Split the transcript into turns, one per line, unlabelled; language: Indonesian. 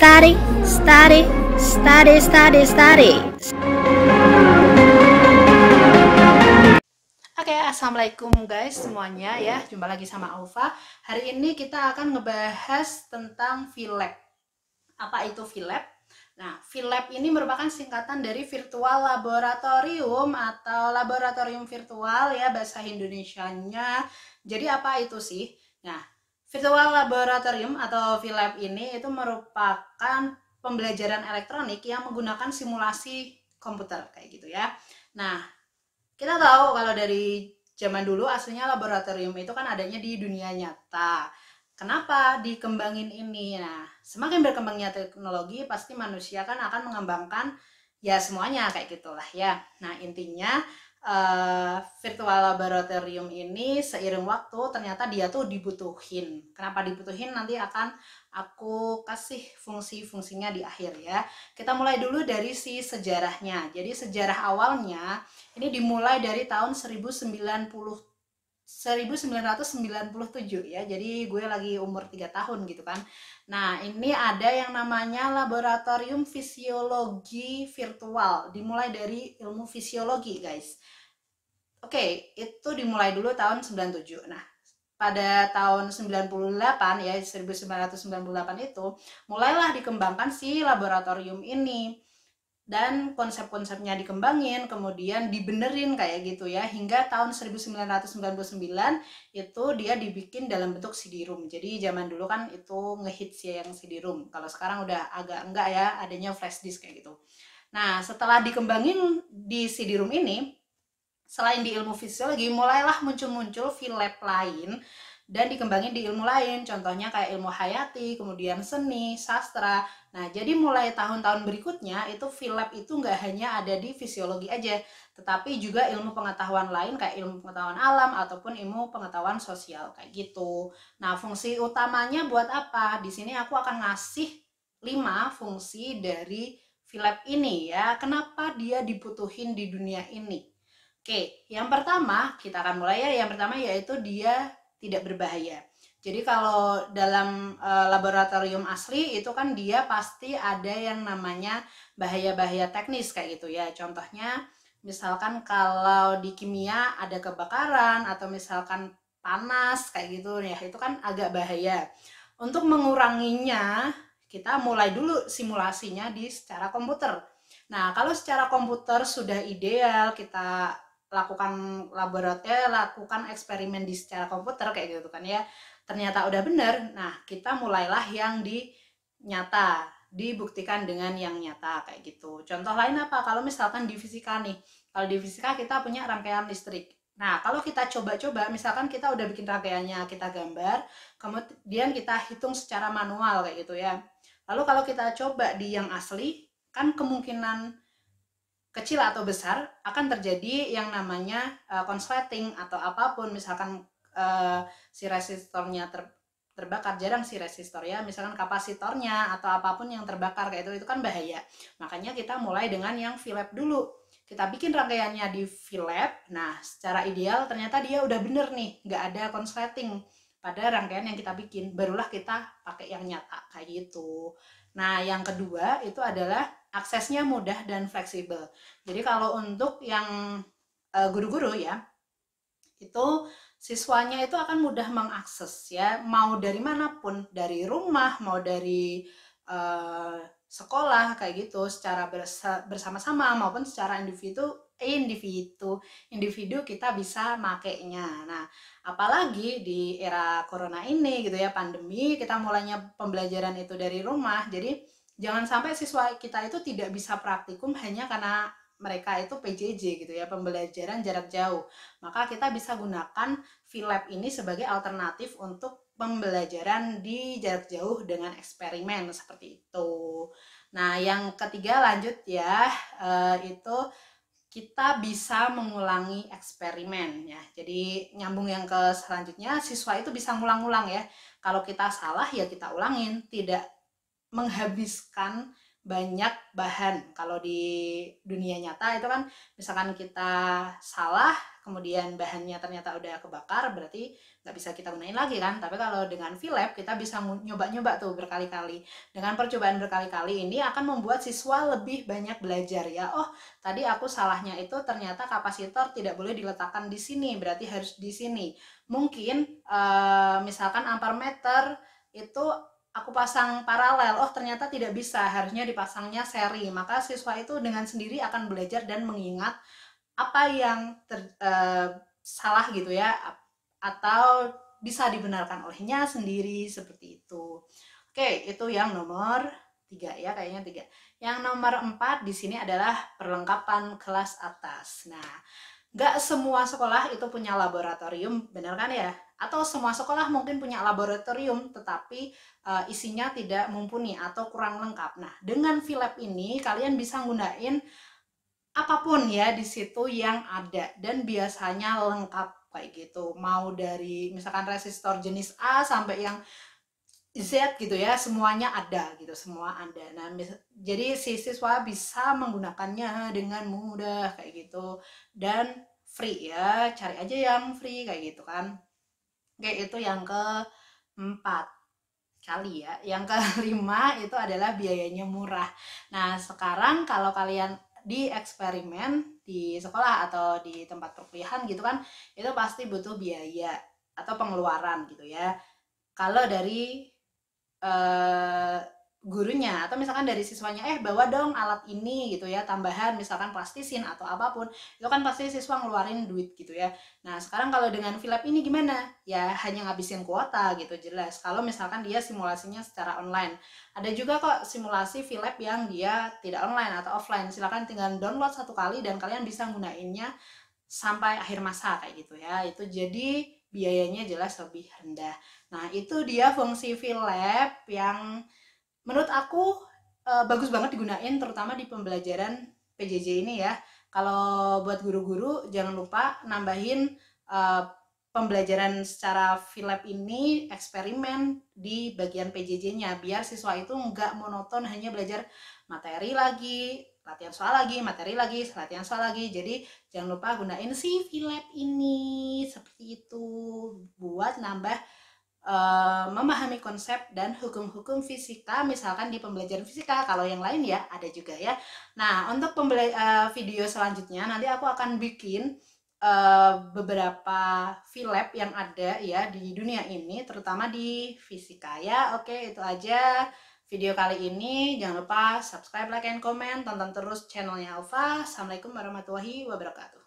Study, study, study, study, study. Oke, assalamualaikum guys semuanya ya. Jumpa lagi sama Aufa. Hari ini kita akan ngebahas tentang VLab. Apa itu VLab? Nah, VLab ini merupakan singkatan dari Virtual Laboratorium atau Laboratorium Virtual ya bahasa Indonesianya. Jadi apa itu sih? Nah, Virtual Laboratorium atau VLab ini itu merupakan pembelajaran elektronik yang menggunakan simulasi komputer kayak gitu ya. Nah, kita tahu kalau dari zaman dulu aslinya laboratorium itu kan adanya di dunia nyata. Kenapa dikembangin ini? Nah, semakin berkembangnya teknologi pasti manusia kan akan mengembangkan ya semuanya kayak gitulah ya. Nah, intinya virtual laboratorium ini seiring waktu ternyata dia tuh dibutuhin. Kenapa dibutuhin nanti akan aku kasih fungsi-fungsinya di akhir ya. Kita mulai dulu dari si sejarahnya. Jadi sejarah awalnya ini dimulai dari tahun 1997 ya. Jadi gue lagi umur 3 tahun gitu kan. Nah, ini ada yang namanya laboratorium fisiologi virtual. Dimulai dari ilmu fisiologi, guys. Oke, itu dimulai dulu tahun 97. Nah, pada tahun 98 ya, 1998 itu mulailah dikembangkan si laboratorium ini. Dan konsep-konsepnya dikembangin, kemudian dibenerin kayak gitu ya, hingga tahun 1999 itu dia dibikin dalam bentuk CD-ROM. Jadi zaman dulu kan itu ngehits ya yang CD-ROM. Kalau sekarang udah agak enggak ya, adanya flash disk kayak gitu. Nah, setelah dikembangin di CD-ROM ini, selain di ilmu fisiologi, mulailah muncul-muncul VLab lain dan dikembangin di ilmu lain, contohnya kayak ilmu hayati, kemudian seni, sastra. Nah, jadi mulai tahun-tahun berikutnya itu VLab itu nggak hanya ada di fisiologi aja, tetapi juga ilmu pengetahuan lain kayak ilmu pengetahuan alam ataupun ilmu pengetahuan sosial kayak gitu. Nah, fungsi utamanya buat apa? Di sini aku akan ngasih 5 fungsi dari VLab ini ya. Kenapa dia dibutuhin di dunia ini? Oke, yang pertama kita akan mulai ya. Yang pertama yaitu dia tidak berbahaya. Jadi kalau dalam laboratorium asli itu kan dia pasti ada yang namanya bahaya-bahaya teknis kayak gitu ya. Contohnya misalkan kalau di kimia ada kebakaran atau misalkan panas kayak gitu ya, itu kan agak bahaya. Untuk menguranginya kita mulai dulu simulasinya di secara komputer. Nah, kalau secara komputer sudah ideal, kita lakukan eksperimen di secara komputer kayak gitu kan ya, ternyata udah bener. Nah, kita mulailah yang di nyata, dibuktikan dengan yang nyata kayak gitu. Contoh lain apa? Kalau misalkan di fisika nih, kalau di fisika kita punya rangkaian listrik. Nah, kalau kita coba-coba, misalkan kita udah bikin rangkaiannya, kita gambar, kemudian kita hitung secara manual kayak gitu ya. Lalu kalau kita coba di yang asli, kan kemungkinan kecil atau besar akan terjadi yang namanya konsleting atau apapun, misalkan si resistornya terbakar. Jarang si resistor ya, misalkan kapasitornya atau apapun yang terbakar kayak itu kan bahaya. Makanya kita mulai dengan yang VLab dulu, kita bikin rangkaiannya di VLab. Nah, secara ideal ternyata dia udah bener nih, nggak ada konsleting pada rangkaian yang kita bikin, barulah kita pakai yang nyata kayak gitu. Nah, yang kedua itu adalah aksesnya mudah dan fleksibel. Jadi kalau untuk yang guru-guru ya, itu siswanya itu akan mudah mengakses ya, mau dari manapun, dari rumah, mau dari sekolah kayak gitu, secara bersama-sama maupun secara individu kita bisa makainya. Nah, apalagi di era corona ini gitu ya, pandemi, kita mulainya pembelajaran itu dari rumah. Jadi jangan sampai siswa kita itu tidak bisa praktikum hanya karena mereka itu PJJ gitu ya, pembelajaran jarak jauh. Maka kita bisa gunakan VLab ini sebagai alternatif untuk pembelajaran di jarak jauh dengan eksperimen seperti itu. Nah, yang ketiga lanjut ya, itu kita bisa mengulangi eksperimen ya. Jadi nyambung yang ke selanjutnya, siswa itu bisa ngulang-ngulang ya. Kalau kita salah ya kita ulangin, tidak menghabiskan banyak bahan. Kalau di dunia nyata itu kan misalkan kita salah, kemudian bahannya ternyata udah kebakar, berarti nggak bisa kita gunain lagi kan. Tapi kalau dengan VLab kita bisa nyoba-nyoba tuh berkali-kali. Dengan percobaan berkali-kali ini akan membuat siswa lebih banyak belajar ya. Oh, tadi aku salahnya itu ternyata kapasitor tidak boleh diletakkan di sini, berarti harus di sini. Mungkin misalkan ampermeter itu aku pasang paralel, oh ternyata tidak bisa, harusnya dipasangnya seri. Maka siswa itu dengan sendiri akan belajar dan mengingat apa yang salah gitu ya, atau bisa dibenarkan olehnya sendiri seperti itu. Oke, itu yang nomor 3 ya, kayaknya 3. Yang nomor 4 di sini adalah perlengkapan kelas atas. Nah, nggak semua sekolah itu punya laboratorium, benar kan ya? Atau semua sekolah mungkin punya laboratorium, tetapi isinya tidak mumpuni atau kurang lengkap. Nah, dengan VLab ini kalian bisa gunain apapun ya di situ yang ada dan biasanya lengkap kayak gitu. Mau dari misalkan resistor jenis A sampai yang Z gitu ya, semuanya ada gitu, semua ada. Nah, jadi si siswa bisa menggunakannya dengan mudah kayak gitu dan free ya, cari aja yang free kayak gitu kan. Oke, itu yang keempat kali ya. Yang kelima itu adalah biayanya murah. Nah, sekarang kalau kalian di eksperimen di sekolah atau di tempat perkuliahan gitu kan, itu pasti butuh biaya atau pengeluaran gitu ya. Kalau dari eh, gurunya atau misalkan dari siswanya, bawa dong alat ini gitu ya, tambahan misalkan plastisin atau apapun, itu kan pasti siswa ngeluarin duit gitu ya. Nah, sekarang kalau dengan VLab ini gimana? Ya hanya ngabisin kuota gitu, jelas. Kalau misalkan dia simulasinya secara online, ada juga kok simulasi VLab yang dia tidak online atau offline. Silakan tinggal download satu kali dan kalian bisa gunainnya sampai akhir masa kayak gitu ya. Itu jadi biayanya jelas lebih rendah. Nah, itu dia fungsi VLab yang menurut aku bagus banget digunain terutama di pembelajaran PJJ ini ya. Kalau buat guru-guru jangan lupa nambahin uh, pembelajaran secara VLab ini eksperimen di bagian PJJ-nya biar siswa itu nggak monoton hanya belajar materi lagi, latihan soal lagi, materi lagi, latihan soal lagi. Jadi jangan lupa gunain si VLab ini seperti itu buat nambah memahami konsep dan hukum-hukum fisika misalkan di pembelajaran fisika. Kalau yang lain ya ada juga ya. Nah, untuk video selanjutnya nanti aku akan bikin beberapa VLab yang ada ya di dunia ini, terutama di fisika ya. Oke, itu aja video kali ini. Jangan lupa subscribe, like, and comment. Tonton terus channelnya Alfa. Assalamualaikum warahmatullahi wabarakatuh.